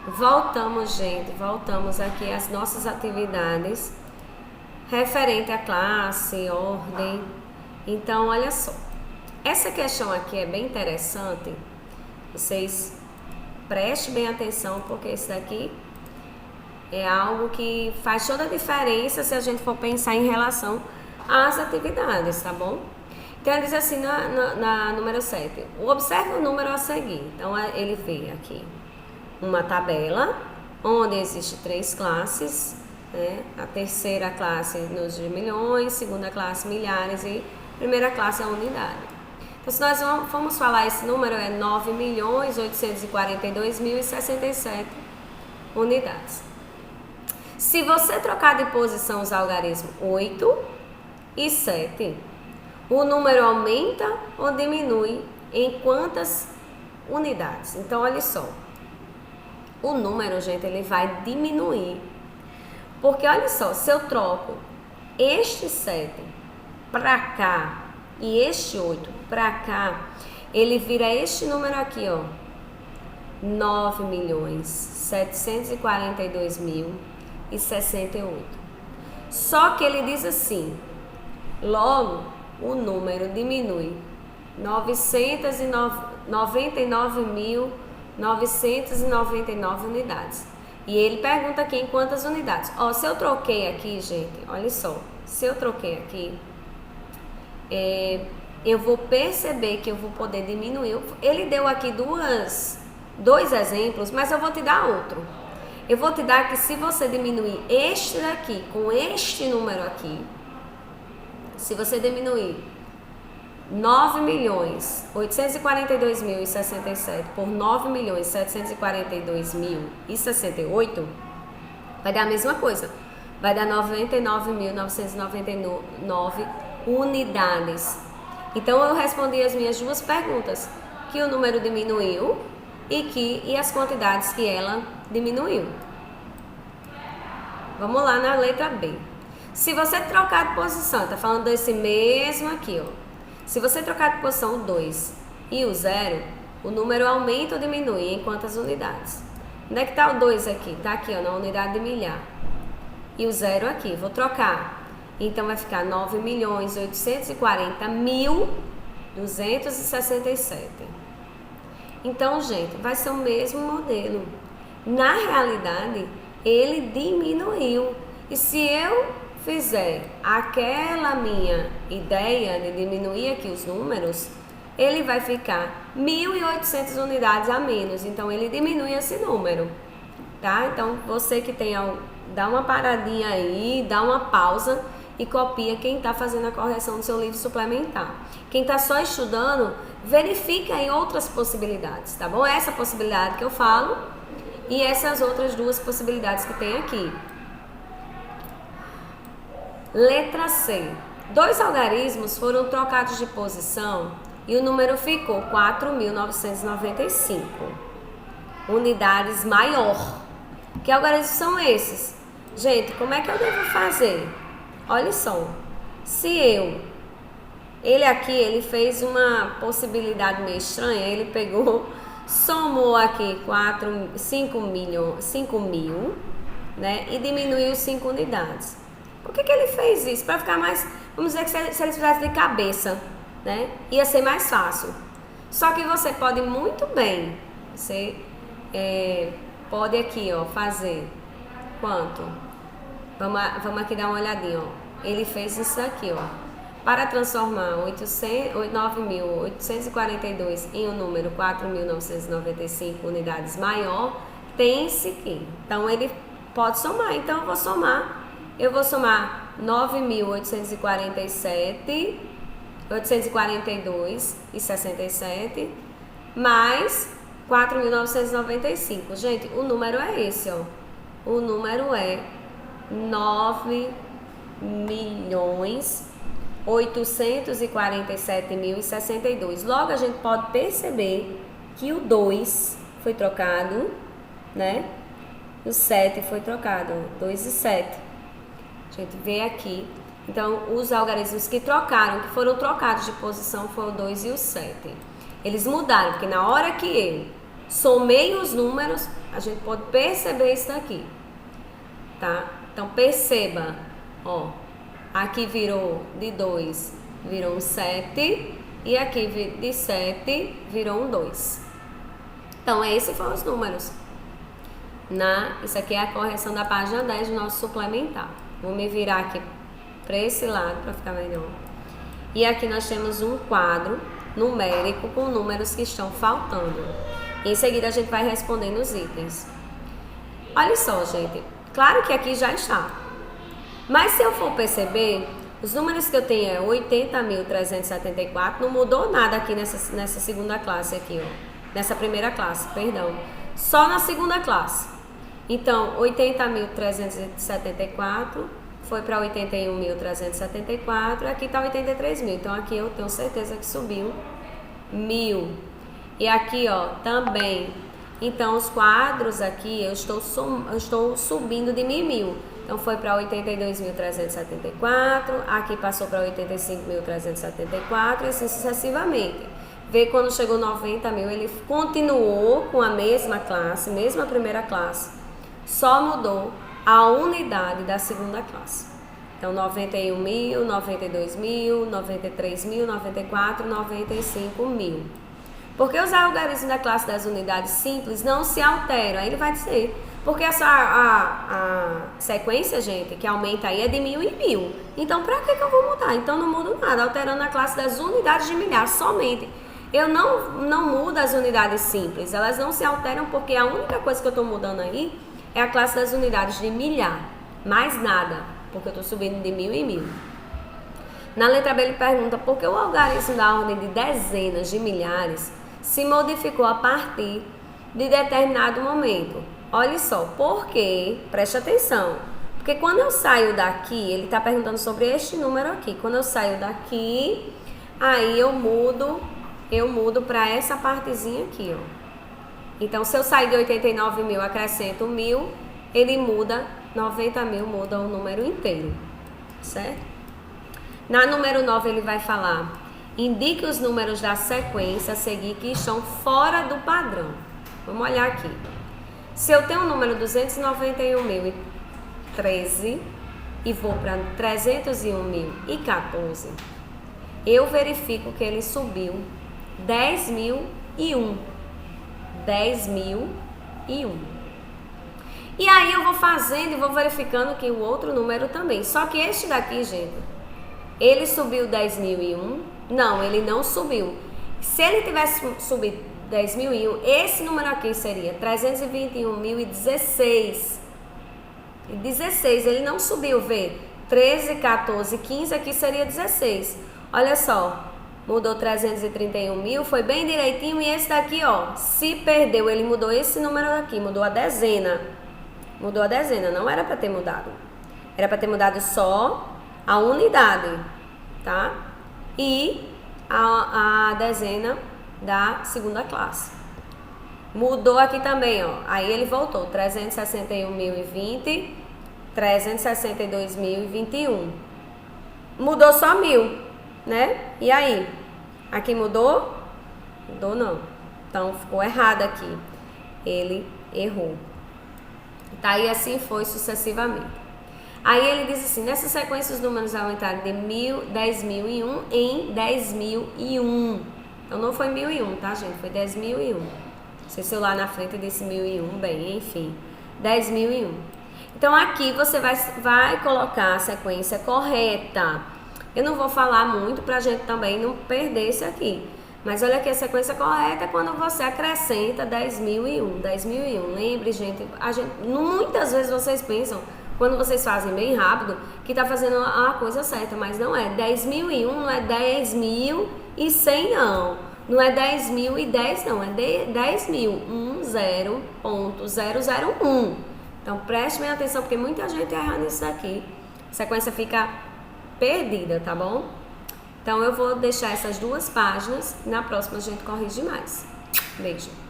Voltamos, gente, voltamos aqui às nossas atividades referente à classe, ordem. Então, olha só. Essa questão aqui é bem interessante. Vocês prestem bem atenção, porque isso daqui é algo que faz toda a diferença se a gente for pensar em relação às atividades, tá bom? Então, ele diz assim na número 7. Observe o número a seguir. Então, ele vê aqui uma tabela onde existe 3 classes, né? A terceira classe nos de milhões, segunda classe milhares e primeira classe é a unidade. Então, se nós formos falar, esse número é 9.842.067 unidades. Se você trocar de posição os algarismos 8 e 7, o número aumenta ou diminui em quantas unidades? Então, olha só. O número, gente, ele vai diminuir. Porque, olha só, se eu troco este 7 para cá e este 8 para cá, ele vira este número aqui, ó. 9.742.068. Só que ele diz assim, logo o número diminui 999.999 unidades. E ele pergunta aqui em quantas unidades. Ó, se eu troquei aqui, gente, olha só. Se eu troquei aqui, eu vou perceber que eu vou poder diminuir. Ele deu aqui dois exemplos, mas eu vou te dar outro. Eu vou te dar que se você diminuir este daqui com este número aqui, se você diminuir 9.842.067 por 9.742.068, vai dar a mesma coisa. Vai dar 99.999 unidades. Então, eu respondi as minhas duas perguntas, que o número diminuiu e as quantidades que ela diminuiu. Vamos lá na letra B. Se você trocar de posição, tá falando desse mesmo aqui, ó. Se você trocar de posição o 2 e o 0, o número aumenta ou diminui em quantas unidades? Onde é que está o 2 aqui? Está aqui, ó, na unidade de milhar. E o 0 aqui, vou trocar. Então, vai ficar 9.840.267. Então, gente, vai ser o mesmo modelo. Na realidade, ele diminuiu. E se eu fizer aquela minha ideia de diminuir aqui os números, ele vai ficar 1.800 unidades a menos. Então, ele diminui esse número, tá? Então, você que tem, dá uma paradinha aí, dá uma pausa e copia quem está fazendo a correção do seu livro suplementar. Quem está só estudando, verifica aí outras possibilidades, tá bom? Essa possibilidade que eu falo e essas outras duas possibilidades que tem aqui. Letra C. 2 algarismos foram trocados de posição e o número ficou 4.995 unidades maior. Que algarismos são esses? Gente, como é que eu devo fazer? Olha só. Se ele aqui, ele fez uma possibilidade meio estranha, ele pegou, somou aqui 5 mil, né? E diminuiu 5 unidades. Por que ele fez isso? Para ficar mais, vamos dizer que se ele fizesse de cabeça, né? Ia ser mais fácil. Só que você pode muito bem, você pode aqui, ó, fazer quanto? Vamos aqui dar uma olhadinha, ó. Ele fez isso aqui, ó. Para transformar 9.842 em um número 4.995 unidades maior, tem-se que. Então, ele pode somar. Então, eu vou somar 9.842,67 mais 4.995. Gente, o número é esse, ó. O número é 9.847.062. Logo, a gente pode perceber que o 2 foi trocado, né? O 7 foi trocado, 2 e 7. A gente vê aqui. Então, os algarismos que foram trocados de posição, foram o 2 e o 7. Eles mudaram, porque na hora que eu somei os números, a gente pode perceber isso daqui, tá? Então, perceba, ó, aqui virou de 2, virou um 7, e aqui de 7 virou um 2. Então, esses foram os números. Isso aqui é a correção da página 10 do nosso suplementar. Vou me virar aqui para esse lado para ficar melhor. E aqui nós temos um quadro numérico com números que estão faltando. Em seguida a gente vai respondendo os itens. Olha só, gente. Claro que aqui já está. Mas se eu for perceber, os números que eu tenho é 80.374. Não mudou nada aqui nessa segunda classe aqui, ó. Nessa primeira classe, perdão. Só na segunda classe. Então, 80.374 foi para 81.374. Aqui está 83.000. Então, aqui eu tenho certeza que subiu 1.000. E aqui, ó, também. Então, os quadros aqui, eu estou subindo de 1.000. Então, foi para 82.374. Aqui passou para 85.374. E assim sucessivamente. Vê quando chegou 90.000, ele continuou com a mesma classe, mesma primeira classe. Só mudou a unidade da segunda classe. Então, 91.000, 92.000, 93.000, 94.000, 95.000. Porque os algarismos da classe das unidades simples não se alteram. Aí ele vai dizer, porque a sequência, gente, que aumenta aí é de 1.000 em 1.000. Então, para que eu vou mudar? Então, não mudo nada, alterando a classe das unidades de milhares somente. Eu não mudo as unidades simples, elas não se alteram porque a única coisa que eu estou mudando aí é a classe das unidades de milhar, mais nada, porque eu estou subindo de 1.000 em 1.000. Na letra B ele pergunta por que o algarismo da ordem de dezenas de milhares se modificou a partir de determinado momento. Olha só, por quê? Preste atenção, porque quando eu saio daqui, ele está perguntando sobre este número aqui, quando eu saio daqui, aí eu mudo para essa partezinha aqui, ó. Então, se eu sair de 89.000, acrescento 1.000, ele muda, 90.000 muda o número inteiro, certo? Na número 9, ele vai falar, indique os números da sequência a seguir que estão fora do padrão. Vamos olhar aqui. Se eu tenho o número 291.013 e vou para 301.014, eu verifico que ele subiu 10.001. 10.001. E aí eu vou fazendo e vou verificando que o outro número também. Só que este daqui, gente, ele subiu 10.001? Não, ele não subiu. Se ele tivesse subido 10.001, esse número aqui seria 321.016. 16, ele não subiu, vê? 13, 14, 15, aqui seria 16. Olha só. Mudou 331.000, foi bem direitinho. E esse daqui, ó, se perdeu, ele mudou esse número aqui, mudou a dezena. Mudou a dezena, não era para ter mudado. Era para ter mudado só a unidade, tá? E a dezena da segunda classe. Mudou aqui também, ó. Aí ele voltou, 361.020, 362.021. Mudou só 1.000. Né? E aí? Aqui mudou? Mudou não. Então ficou errado aqui. Ele errou. Tá? E assim foi sucessivamente. Aí ele diz assim, nessa sequência os números aumentaram de 10.001 em 10.001. Então não foi 1.001, tá, gente? Foi 10.001. Não sei se eu lá na frente disse 1.001, bem, enfim. 10.001. Então aqui você vai colocar a sequência correta. Eu não vou falar muito pra gente também não perder isso aqui. Mas olha aqui, a sequência correta é quando você acrescenta 10.001. 10.001. Lembre, gente, muitas vezes vocês pensam, quando vocês fazem bem rápido, que tá fazendo a coisa certa, mas não é. 10.001 não é 10.100 não. Não é 10.010 não, é 10.010.001. Então preste bem atenção, porque muita gente erra nisso daqui. A sequência fica perdida, tá bom? Então eu vou deixar essas duas páginas, na próxima a gente corrige mais. Beijo!